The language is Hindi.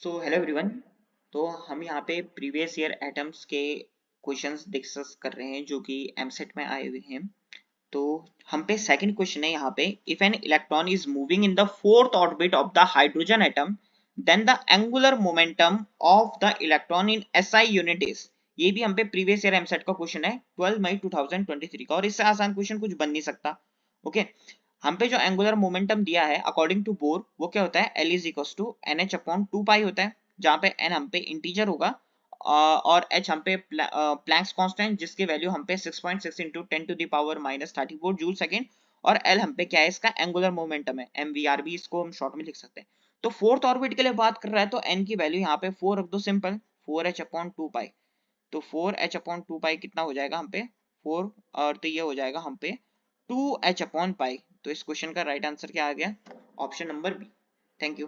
So hello everyone. तो हम यहाँ पे प्रीवियस ईयर एटम्स के क्वेश्चंस डिस्कस कर रहे हैं जो कि एमसेट में आए हुए हैं। तो हम पे सेकंड क्वेश्चन है यहाँ पे, if an electron is moving in the fourth orbit of the hydrogen atom then the angular momentum of the electron in SI unit is. ये भी हम पे प्रीवियस ईयर एमसेट का क्वेश्चन है 12 मई 2023 का, और इससे आसान क्वेश्चन कुछ बन नहीं सकता। ओके, हम पे जो एंगुलर मोमेंटम दिया है अकॉर्डिंग टू बोर वो क्या होता है, L is equals to N H upon two pi होता है, जहाँ पे एन हम पे इंटीजर होगा और एच हम पे प्लैंक्स कांस्टेंट जिसकी वैल्यू हम पे 6.6 into 10 to the power -34 joule second, और एल हम पे क्या है, इसका एंगुलर मोमेंटम है, एमवीआरबी इसको हम शॉर्ट में लिख सकते हैं। तो फोर्थ ऑर्बिट के लिए बात कर रहा है तो एन की वैल्यू यहाँ पे 4 रख दो, सिंपल 4h अपॉन टू पाई। तो 4h अपॉन टू पाई कितना हो जाएगा हम पे 4, और तो ये हो जाएगा हम पे 2h अपॉन पाई। तो इस क्वेश्चन का राइट आंसर क्या आ गया, option number B. Thank you.